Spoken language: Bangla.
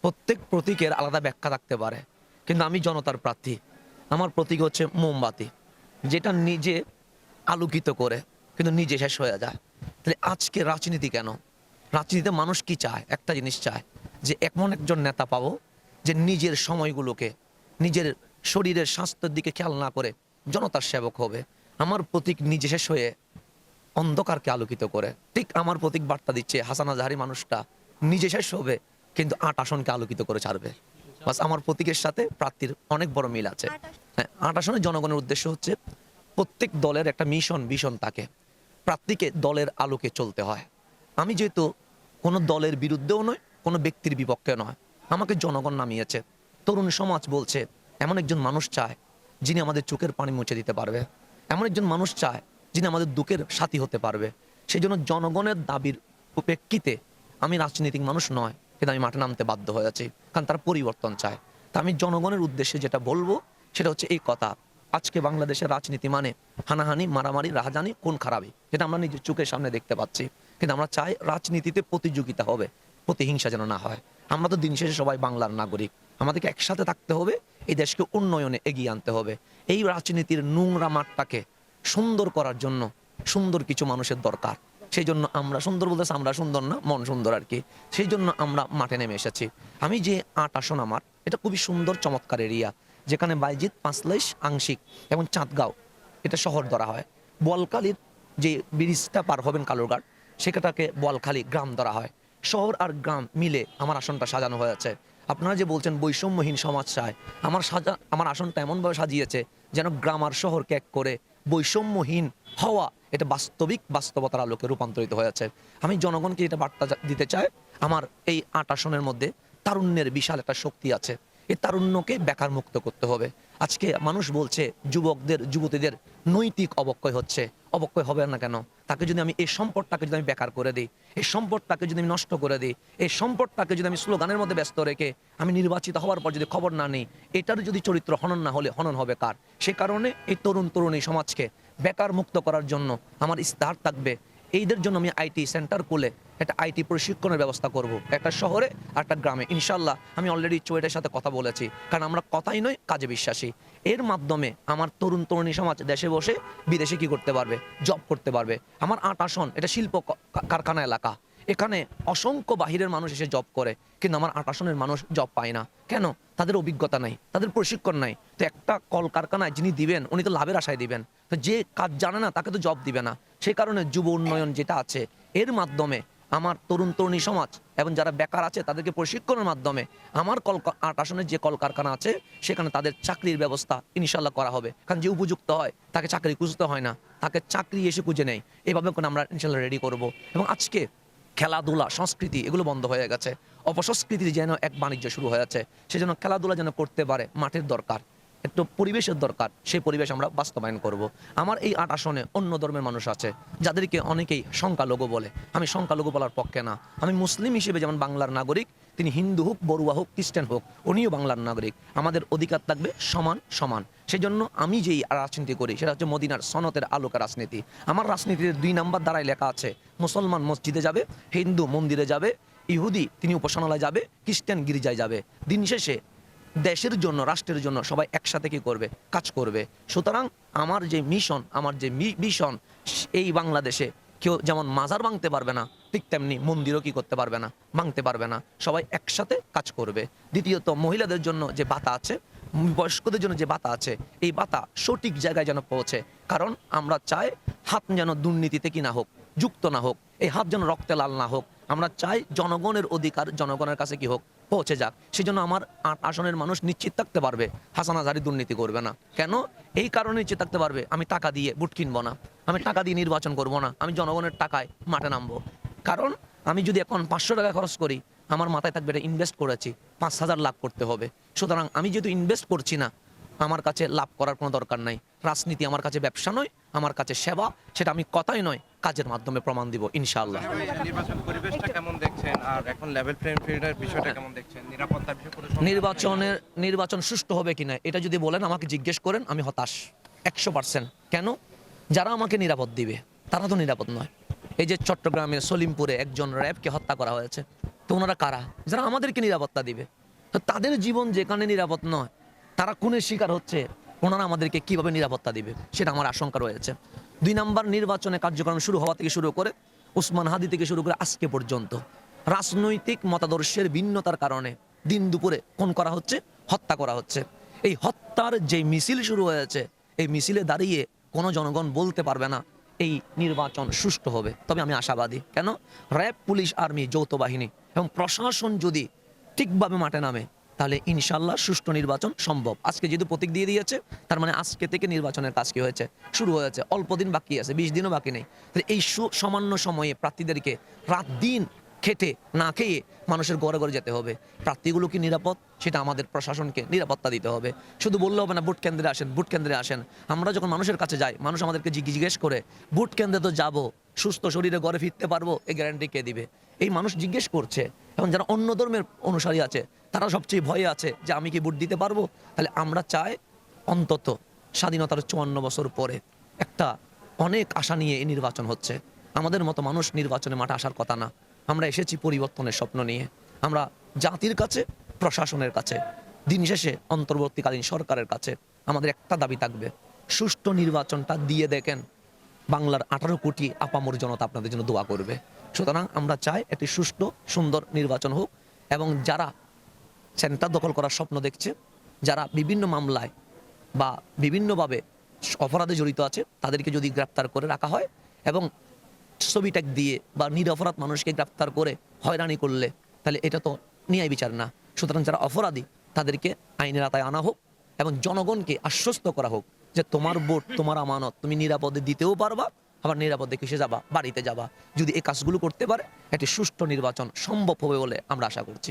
প্রত্যেক প্রতীকের আলাদা ব্যাখ্যা থাকতে পারে, কিন্তু আমি জনতার প্রার্থী। আমার প্রতীক হচ্ছে মোমবাতি, যেটা নিজে আলোকিত করে কিন্তু নিজে শেষ হয়ে যায়। তাহলে আজকে রাজনীতি কেন? রাজনীতিতে মানুষ কি চায়? একটা জিনিস চায়, যে এমন একজন নেতা পাবো যে নিজের সময়গুলোকে, নিজের শরীরের স্বাস্থ্যের দিকে খেয়াল না করে জনতার সেবক হবে। আমার প্রতীক নিজে শেষ হয়ে অন্ধকারকে আলোকিত করে। ঠিক আমার প্রতীক বার্তা দিচ্ছে হাসান আজহারি মানুষটা নিজে শেষ হবে কিন্তু ৮ আসনকে আলোকিত করে ছাড়বে। বাস আমার প্রতীকের সাথে প্রার্থীর অনেক বড় মিল আছে। হ্যাঁ, ৮ আসনে জনগণের উদ্দেশ্য হচ্ছে প্রত্যেক দলের একটা ভিশন থাকে, প্রার্থীকে দলের আলোকে চলতে হয়। আমি যেহেতু কোনো দলের বিরুদ্ধেও নয়, কোনো ব্যক্তির বিপক্ষে নয়, আমাকে জনগণ নামিয়েছে। তরুণ সমাজ বলছে এমন একজন মানুষ চায় যিনি আমাদের চোখের পানি মুছে দিতে পারবে, এমন একজন মানুষ চায় যিনি আমাদের দুঃখের সাথী হতে পারবে। সেই জন্য জনগণের দাবির প্রেক্ষিতে আমি রাজনৈতিক মানুষ নয়, কিন্তু আমি মাঠে নামতে বাধ্য হয়ে আছি, কারণ তারা পরিবর্তন চায়। তা আমি জনগণের উদ্দেশ্যে যেটা বলবো সেটা হচ্ছে এই কথা, আজকে বাংলাদেশের রাজনীতি মানে হানাহানি, মারামারি, রাহাজানি, খুন খারাপি, যেটা আমরা নিজের চোখের সামনে দেখতে পাচ্ছি। কিন্তু আমরা চাই রাজনীতিতে প্রতিযোগিতা হবে, প্রতিহিংসা যেন না হয়। আমরা তো দিন শেষে সবাই বাংলার নাগরিক, আমাদেরকে একসাথে থাকতে হবে, এই দেশকে উন্নয়নে এগিয়ে আনতে হবে। এই রাজনীতির নোংরা মাঠটাকে সুন্দর করার জন্য সুন্দর কিছু মানুষের দরকার। সেই জন্য আমরা সুন্দর বলতেছি, আমরা সুন্দর না, মন সুন্দর আর কি। সেই জন্য আমরা মাঠে নেমে এসেছি। আমি যে ৮ আসন আমার, এটা খুবই সুন্দর চমৎকার এরিয়া, যেখানে বাইজিৎ, পাঁচলাইশ, আংশিক এবং চাঁদগাঁও এটা শহর ধরা হয়। বোয়ালখালীর যে ব্রিজটা পার হবেন কালুরঘাট, সেটাকে বোয়ালখালী গ্রাম ধরা হয়। শহর আর গ্রাম মিলে আমার আসনটা সাজানো হয়েছে। আপনারা যে বলছেন বৈষম্যহীন সমাজ চায়, আমার আসনটা এমনভাবে সাজিয়েছে যেন গ্রাম আর শহরকে এক করে বৈষম্যহীন হওয়া এটা বাস্তবতার আলোকে রূপান্তরিত হয়েছে। আমি জনগণকে এটা বার্তা দিতে চাই, আমার এই ৮ আসনের মধ্যে তারুণ্যের বিশাল একটা শক্তি আছে। এই তারুণ্যকে বেকার মুক্ত করতে হবে। আজকে মানুষ বলছে যুবকদের, যুবতীদের নৈতিক অবক্ষয় হচ্ছে। অবক্ষয় হবে না কেন? তাকে যদি আমি এই সম্পদটাকে যদি আমি বেকার করে দিই, এই সম্পদটাকে যদি আমি নষ্ট করে দিই, এই সম্পদটাকে যদি আমি স্লোগানের মধ্যে ব্যস্ত রেখে আমি নির্বাচিত হওয়ার পর যদি খবর না নিই, এটার যদি চরিত্র হনন না হলে হনন হবে কার? সে কারণে এই তরুণ তরুণী সমাজকে বেকার মুক্ত করার জন্য আমার ইস্তাহার থাকবে। এইদের জন্য আমি আইটি সেন্টার খুলে একটা আইটি প্রশিক্ষণের ব্যবস্থা করব, একটা শহরে আর একটা গ্রামে। ইনশাল্লাহ আমি অলরেডি চুয়েটের সাথে কথা বলেছি, কারণ আমরা কথাই নয় কাজে বিশ্বাসী। এর মাধ্যমে আমার তরুণ তরুণী সমাজ দেশে বসে বিদেশে কি করতে পারবে? জব করতে পারবে। আমার ৮ আসন এটা শিল্প কারখানা এলাকা, এখানে অসংখ্য বাহিরের মানুষ এসে জব করে, কিন্তু আমার ৮ আসনের মানুষ জব পায় না। কেন? তাদের অভিজ্ঞতা নাই, তাদের প্রশিক্ষণ নাই। তো একটা কলকারখানায় যিনি দিবেন উনি তো লাভের আশায় দিবেন, তো যে কাজ জানে না তাকে তো জব দিবে না। সেই কারণে যুব উন্নয়ন যেটা আছে, এর মাধ্যমে আমার তরুণ তরুণী সমাজ এবং যারা বেকার আছে তাদেরকে প্রশিক্ষণের মাধ্যমে আমার ৮ আসনের যে কলকারখানা আছে সেখানে তাদের চাকরির ব্যবস্থা ইনশাল্লাহ করা হবে। কারণ যে উপযুক্ত হয় তাকে চাকরি খুঁজতে হয় না, তাকে চাকরি এসে খুঁজে নেয়। এভাবে করে আমরা ইনশাল্লাহ রেডি করব। এবং আজকে খেলাধুলা, সংস্কৃতি এগুলো বন্ধ হয়ে গেছে, অপসংস্কৃতির যেন এক বাণিজ্য শুরু হয়েছে। সেজন্য খেলাধুলা যেন করতে পারে, মাঠের দরকার, একটু পরিবেশের দরকার, সেই পরিবেশ আমরা বাস্তবায়ন করব। আমার এই ৮ আসনে অন্য ধর্মের মানুষ আছে, যাদেরকে অনেকেই সংখ্যালঘু বলে। আমি সংখ্যালঘু বলার পক্ষে না। আমি মুসলিম হিসেবে যেমন বাংলার নাগরিক, তিনি হিন্দু হোক, বড়ুয়া হোক, খ্রিস্টান হোক, উনিও বাংলার নাগরিক। আমাদের অধিকার থাকবে সমান সমান। সেই জন্য আমি যেই রাজনীতি করি সেটা হচ্ছে মদিনার সনতের আলোকে রাজনীতি। আমার রাজনীতির ২ নাম্বার দ্বারাই লেখা আছে, মুসলমান মসজিদে যাবে, হিন্দু মন্দিরে যাবে, ইহুদি তিনি উপাসনালয়ে যাবে, খ্রিস্টান গির্জায় যাবে। দিন শেষে দেশের জন্য, রাষ্ট্রের জন্য সবাই একসাথে কি করবে? কাজ করবে। সুতরাং আমার যে মিশন, আমার যে ভিশন, এই বাংলাদেশে কেউ যেমন মাজার ভাঙতে পারবে না, ঠিক তেমনি মন্দিরও কি করতে পারবে না? ভাঙতে পারবে না। সবাই একসাথে কাজ করবে। দ্বিতীয়ত, মহিলাদের জন্য যে ভাতা আছে, বয়স্কদের জন্য যে ভাতা আছে, এই ভাতা সঠিক জায়গায় যেন পৌঁছে। কারণ আমরা চাই হাত যেন দুর্নীতিতে কি না হোক, যুক্ত না হোক, এই হাত যেন রক্তে লাল না হোক। আমরা চাই জনগণের অধিকার জনগণের কাছে কি হোক, পৌঁছে যাক। সেই জন্য আমার ৮ আসনের মানুষ নিশ্চিত থাকতে পারবে হাসান আজহারি দুর্নীতি করবে না। কেন? এই কারণে নিশ্চিত থাকতে পারবে, আমি টাকা দিয়ে বুট কিনবো না, আমি টাকা দিয়ে নির্বাচন করব না, আমি জনগণের টাকায় মাঠে নামবো। কারণ আমি যদি এখন ৫০০ টাকা খরচ করি, আমার মাথায় থাকবে এটা ইনভেস্ট করেছি, ৫,০০০ লাভ করতে হবে। সুতরাং আমি যেহেতু ইনভেস্ট করছি না, আমার কাছে লাভ করার কোনো দরকার নাই। রাজনীতি আমার কাছে ব্যবসা নয়, আমার কাছে সেবা। সেটা আমি কথাই নয়, কাজের মাধ্যমে প্রমাণ দিব ইনশাআল্লাহ। নির্বাচন পরিবেশটা কেমন দেখছেন, আর এখন লেভেল প্লেইং ফিল্ডের বিষয়টা কেমন দেখছেন? নিরাপত্তার বিষয় কোনো নির্বাচন সুষ্ঠু হবে কিনা এটা যদি বলেন, আমাকে জিজ্ঞেস করেন, আমি হতাশ ১০০%। কেন? যারা আমাকে নিরাপদ দিবে তারা তো নিরাপদ নয়। এই যে চট্টগ্রামের সলিমপুরে একজন র্যাবকে হত্যা করা হয়েছে, তো ওনারা কারা? যারা আমাদেরকে নিরাপত্তা দিবে। তো তাদের জীবন যেখানে নিরাপদ নয়, তারা খুনের শিকার হচ্ছে, ওনারা আমাদেরকে কিভাবে নিরাপত্তা দিবে, সেটা আমার আশঙ্কা রয়েছে। 2 নাম্বার, নির্বাচনে কার্যক্রম শুরু হওয়া থেকে শুরু করে ওসমান হাদি থেকে শুরু করে আজকে পর্যন্ত রাজনৈতিক মতাদর্শের ভিন্নতার কারণে দিন দুপুরে খুন করা হচ্ছে, হত্যা করা হচ্ছে। এই হত্যার যে মিছিল শুরু হয়েছে, এই মিছিলে দাঁড়িয়ে কোনো জনগণ বলতে পারবে না এই নির্বাচন সুষ্ঠু হবে। তবে আমি আশাবাদী। কেন? র্যাব, পুলিশ, আর্মি, যৌথ বাহিনী এবং প্রশাসন যদি ঠিকভাবে মাঠে নামে, তাহলে ইনশাল্লাহ সুষ্ঠু নির্বাচন সম্ভব। আজকে যেহেতু প্রতীক দিয়ে দিয়েছে, তার মানে আজকে থেকে নির্বাচনের কাজ কি হয়েছে, শুরু হয়েছে। অল্প দিন বাকি আছে, 20 দিনও বাকি নেই। তাহলে এই সামান্য সময়ে প্রার্থীদেরকে রাত দিন খেটে না খেয়ে মানুষের ঘরে ঘরে যেতে হবে। প্রার্থীগুলো কি নিরাপদ, সেটা আমাদের প্রশাসনকে নিরাপত্তা দিতে হবে। শুধু বললে হবে না ভোট কেন্দ্রে আসেন, ভোট কেন্দ্রে আসেন। আমরা যখন মানুষের কাছে যাই, মানুষ আমাদেরকে জিজ্ঞেস করে ভোট কেন্দ্রে তো যাবো, সুস্থ শরীরে ঘরে ফিরতে পারবো, এই গ্যারান্টি কে দিবে? এই মানুষ জিজ্ঞেস করছে। এখন যারা অন্য ধর্মের অনুসারী আছে, তারা সবচেয়ে ভয়ে আছে যে আমি কি ভোট দিতে পারবো। তাহলে আমরা চাই অন্তত স্বাধীনতার 54 বছর পরে একটা অনেক আশা নিয়ে এই নির্বাচন হচ্ছে। আমাদের মতো মানুষ নির্বাচনে মাঠে আসার কথা না। আমরা এসেছি পরিবর্তনের স্বপ্ন নিয়ে। আমরা জাতির কাছে, প্রশাসনের কাছে, দিন শেষে অন্তর্বর্তীকালীন সরকারের কাছে আমাদের একটা দাবি থাকবে, সুষ্ঠু নির্বাচনটা দিয়ে দেখেন। বাংলার 18 কোটি আপামর জনতা আপনাদের জন্য দোয়া করবে। সুতরাং আমরা চাই একটি সুষ্ঠু সুন্দর নির্বাচন হোক, এবং যারা সেন্টার দখল করার স্বপ্ন দেখছে, যারা বিভিন্ন মামলায় বা বিভিন্নভাবে অপরাধে জড়িত আছে, তাদেরকে যদি গ্রেপ্তার করে রাখা হয় এবং ছবি ট্যাগ দিয়ে বা নিরপরাধ মানুষকে গ্রেপ্তার করে হয়রানি করলে, তাহলে এটা তো ন্যায় বিচার না। সুতরাং যারা অপরাধী, তাদেরকে আইনের আওতায় আনা হোক এবং জনগণকে আশ্বস্ত করা হোক যে তোমার ভোট তোমার আমানত, তুমি নিরাপদে দিতেও পারবা, আবার নিরাপদে কিসে যাবা, বাড়িতে যাবা। যদি এই কাজগুলো করতে পারে, একটি সুষ্ঠু নির্বাচন সম্ভব হবে বলে আমরা আশা করছি।